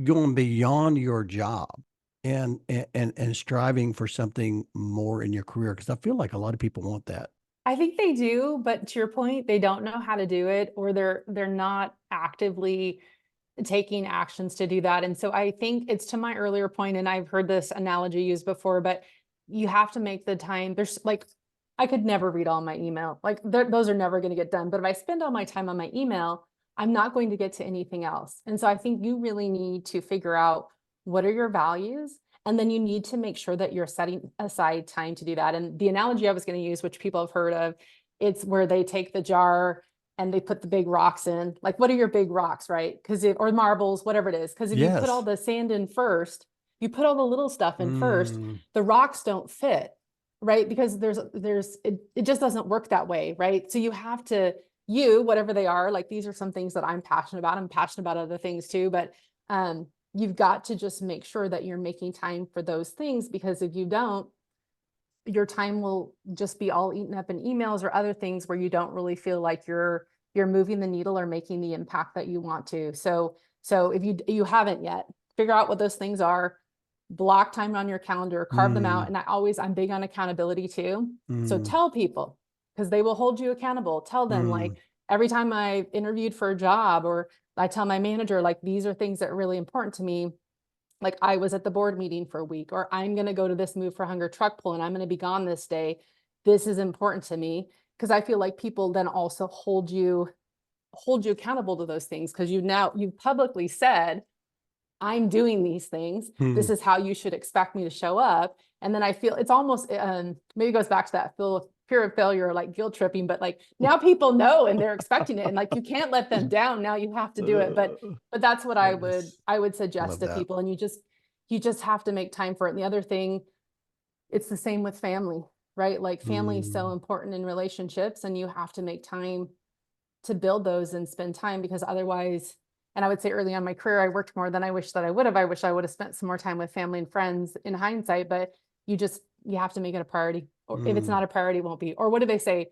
S1: going beyond your job and striving for something more in your career, because I feel like a lot of people want that.
S2: I think they do, but to your point, they don't know how to do it, or they're not actively taking actions to do that. And so I think it's to my earlier point, and I've heard this analogy used before, but you have to make the time. There's like, I could never read all my email. Like those are never going to get done. But if I spend all my time on my email, I'm not going to get to anything else. And so I think you really need to figure out what are your values, and then you need to make sure that you're setting aside time to do that. And the analogy I was going to use, which people have heard of, it's where they take the jar and they put the big rocks in. Like, what are your big rocks, right? Because or marbles, whatever it is. Because if you put all
S1: Yes.
S2: the sand in first, you put all the little stuff in first,
S1: Mm,
S2: the rocks don't fit, right? Because it just doesn't work that way, right? So you have to, whatever they are, like these are some things that I'm passionate about. I'm passionate about other things too, but you've got to just make sure that you're making time for those things, because if you don't, your time will just be all eaten up in emails or other things where you don't really feel like you're moving the needle or making the impact that you want to. So if you haven't yet, figure out what those things are, block time on your calendar, carve them out.
S1: mm,
S2: And I'm big on accountability too. So
S1: mm,
S2: tell people, because they will hold you accountable. Tell them, like,
S1: mm,
S2: every time I interviewed for a job, or I tell my manager, like, these are things that are really important to me. Like, I was at the board meeting for a week, or I'm going to go to this Move for Hunger truck pull and I'm going to be gone this day. This is important to me, because I feel like people then also hold you accountable to those things, because you've publicly said, I'm doing these things. This
S1: mm.
S2: is how you should expect me to show up. And then I feel it's almost maybe it goes back to that fear of failure, like guilt tripping, but like now people know and they're expecting it, and like you can't let them down. Now you have to do it. But that's what I would
S1: Yes.
S2: suggest
S1: Love
S2: to
S1: that.
S2: people. And you just have to make time for it. And the other thing, it's the same with family, right? Like, family is so
S1: Mm,
S2: important in relationships, and you have to make time to build those and spend time, because otherwise, and I would say early on in my career, I worked more than I wish that I would have. I wish I would have spent some more time with family and friends in hindsight, but you have to make it a priority. Or if it's
S1: mm,
S2: not a priority, it won't be. Or what do they say?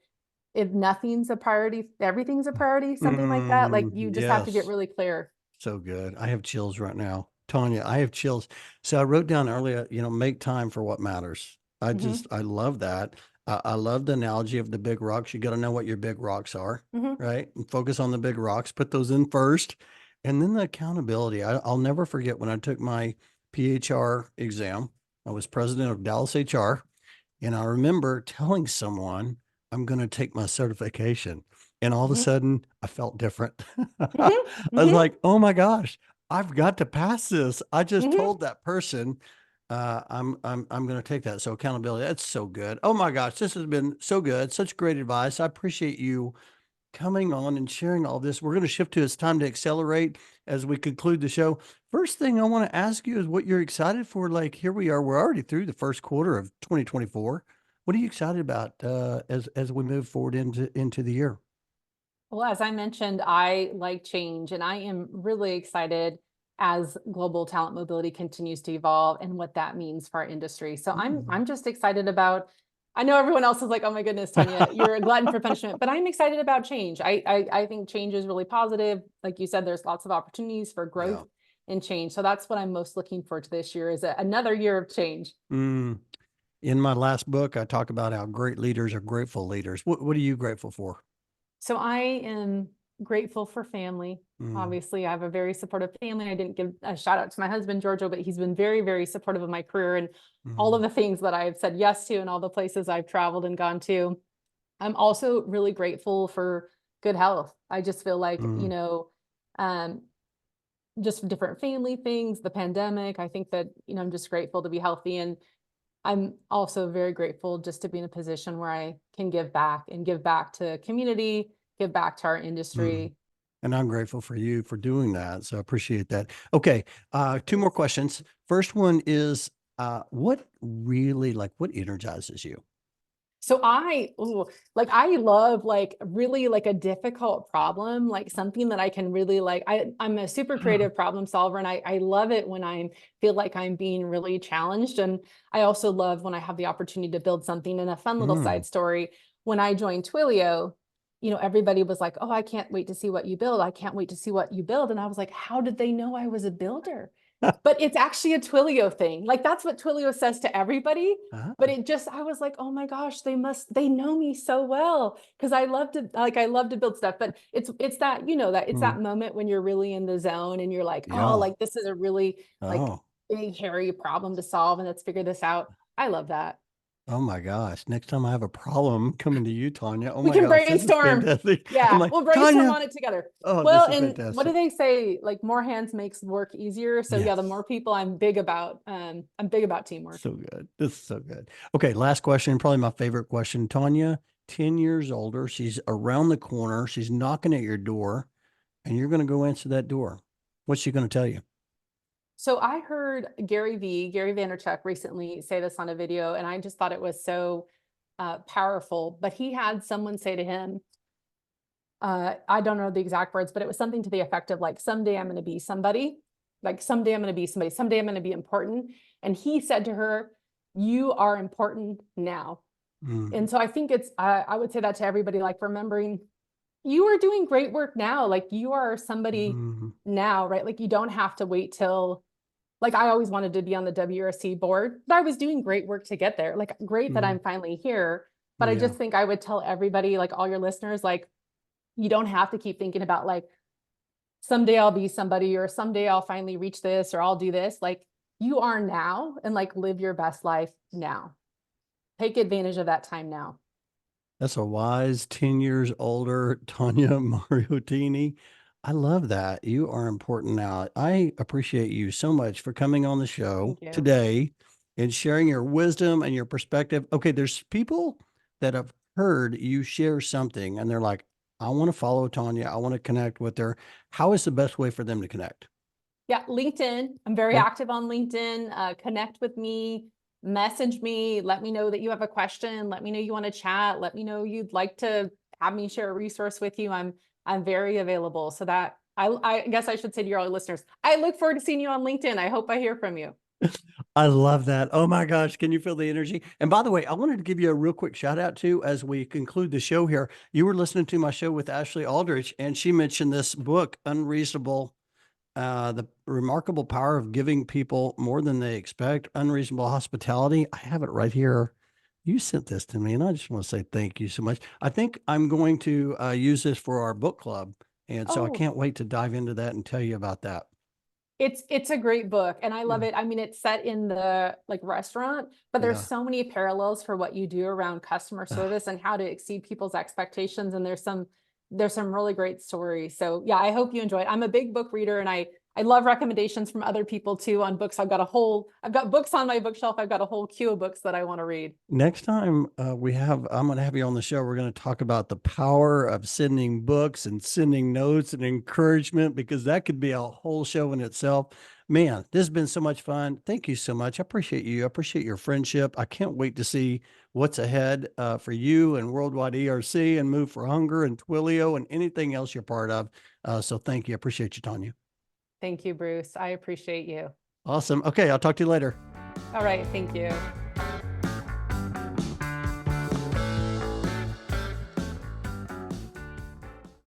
S2: If nothing's a priority, everything's a priority, something like that. Like, you just have to get
S1: yes.
S2: really clear.
S1: So good. I have chills right now. Tanya, I have chills. So I wrote down earlier, make time for what matters.
S2: Hmm.
S1: I love that. I love the analogy of the big rocks. You got to know what your big rocks are,
S2: Hmm.
S1: right? And focus on the big rocks, put those in first. And then the accountability. I'll never forget when I took my PHR exam. I was president of Dallas HR. And I remember telling someone, I'm going to take my certification. And all of a
S2: Hmm.
S1: sudden, I felt different. I
S2: Hmm.
S1: was
S2: Hmm.
S1: like, oh my gosh, I've got to pass this. I just
S2: Hmm.
S1: told that person, I'm going to take that. So accountability, that's so good. Oh my gosh, this has been so good. Such great advice. I appreciate you coming on and sharing all this. We're going to shift to it's time to accelerate as we conclude the show. First thing I want to ask you is what you're excited for. Like, here we are, we're already through the first quarter of 2024. What are you excited about as we move forward into the year?
S2: Well, as I mentioned, I like change, and I am really excited as global talent mobility continues to evolve and what that means for our industry. So I'm just excited about. I know everyone else is like, "Oh my goodness, Tanya, you're a glutton for punishment," but I'm excited about change. I think change is really positive. Like you said, there's lots of opportunities for growth
S1: Yeah.
S2: and change. So that's what I'm most looking forward to this year, is another year of change.
S1: Mm. In my last book, I talk about how great leaders are grateful leaders. What are you grateful for?
S2: So I am grateful for family.
S1: Mm,
S2: Obviously, I have a very supportive family. I didn't give a shout out to my husband, Giorgio, but he's been very, very supportive of my career and all of
S1: mm,
S2: the things that I've said yes to and all the places I've traveled and gone to. I'm also really grateful for good health. I just feel like,
S1: mm.
S2: um, just different family things, the pandemic. I think that, I'm just grateful to be healthy. And I'm also very grateful just to be in a position where I can give back and give back to community, give back to our
S1: Mm.
S2: industry.
S1: And I'm grateful for you for doing that. So I appreciate that. Okay. Two more questions. First one is, what really what energizes you?
S2: So I love really like a difficult problem, like something that I can really I'm a super creative problem solver and I love it when I feel like I'm being really challenged. And I also love when I have the opportunity to build something. And a fun little
S1: Mm.
S2: side story, when I joined Twilio, everybody was like, oh, I can't wait to see what you build. I can't wait to see what you build. And I was like, how did they know I was a builder? But it's actually a Twilio thing. Like that's what Twilio says to everybody.
S1: Ah,
S2: But I was like, oh my gosh, they know me so well. Cause I love to build stuff, but it's that, it's
S1: mm.
S2: that moment when you're really in the zone and you're like, oh,
S1: Yeah.
S2: like this is a really like
S1: Oh,
S2: big, hairy problem to solve. And let's figure this out. I love that.
S1: oh my gosh. Next time I have a problem coming to you, Tanya. Oh
S2: We
S1: my
S2: can
S1: gosh, this is
S2: brainstorm.
S1: fantastic. I'm
S2: Yeah,
S1: like,
S2: we'll brainstorm
S1: Tanya.
S2: on it together.
S1: Oh,
S2: Well,
S1: this is
S2: and what do
S1: fantastic.
S2: they say? Like more hands makes work easier. So yeah, the
S1: Yes.
S2: more people I'm big about teamwork.
S1: So good. This is so good. Okay, last question, probably my favorite question. Tanya, 10 years older. She's around the corner. She's knocking at your door, and you're going to go answer that door. What's she going to tell you?
S2: So I heard Gary Vaynerchuk recently say this on a video, and I just thought it was so powerful. But he had someone say to him, I don't know the exact words, but it was something to the effect of like, someday I'm going to be somebody, like someday I'm going to be somebody, someday I'm going to be important. And he said to her, you are important now.
S1: Mm,
S2: And so I think I would say that to everybody, like remembering you are doing great work now. Like you are somebody
S1: mm,
S2: now, right? Like you don't have to wait till, like I always wanted to be on the WRC board, but I was doing great work to get there. Like great that
S1: mm.
S2: I'm finally here. But I
S1: Yeah.
S2: just think I would tell everybody, like all your listeners, like you don't have to keep thinking about like someday I'll be somebody or someday I'll finally reach this or I'll do this. Like you are now and like live your best life now. Take advantage of that time now.
S1: That's a wise 10 years older Tanya Mariottini. I love that. You are important now. I appreciate you so much for coming on the show
S2: Thank you.
S1: today and sharing your wisdom and your perspective. Okay, there's people that have heard you share something and they're like, I want to follow Tanya. I want to connect with her. How is the best way for them to connect?
S2: Yeah, LinkedIn. I'm very
S1: Okay.
S2: active on LinkedIn. Connect with me, message me, let me know that you have a question, let me know you want to chat, let me know you'd like to have me share a resource with you. I'm very available. So that I guess I should say to your listeners, I look forward to seeing you on LinkedIn. I hope I hear from you.
S1: I love that. Oh my gosh. Can you feel the energy? And by the way, I wanted to give you a real quick shout out too as we conclude the show here. You were listening to my show with Ashley Aldrich, and she mentioned this book, Unreasonable, The Remarkable Power of Giving People More Than They Expect, Unreasonable Hospitality. I have it right here. You sent this to me, and I just want to say thank you so much. I think I'm going to use this for our book club. And so I
S2: Oh,
S1: can't wait to dive into that and tell you about that.
S2: it's a great book and I love
S1: Yeah.
S2: it. I mean, it's set in the like restaurant, but there's
S1: Yeah.
S2: so many parallels for what you do around customer service and how to exceed people's expectations. And there's some really great stories. So yeah, I hope you enjoy it. I'm a big book reader and I love recommendations from other people too on books. I've got books on my bookshelf. I've got a whole queue of books that I want to read.
S1: Next time I'm going to have you on the show. We're going to talk about the power of sending books and sending notes and encouragement, because that could be a whole show in itself. Man, this has been so much fun. Thank you so much. I appreciate you. I appreciate your friendship. I can't wait to see what's ahead for you and Worldwide ERC and Move for Hunger and Twilio and anything else you're part of. So thank you. I appreciate you, Tanya.
S2: Thank you, Bruce. I appreciate you.
S1: Awesome. Okay. I'll talk to you later.
S2: All right. Thank you.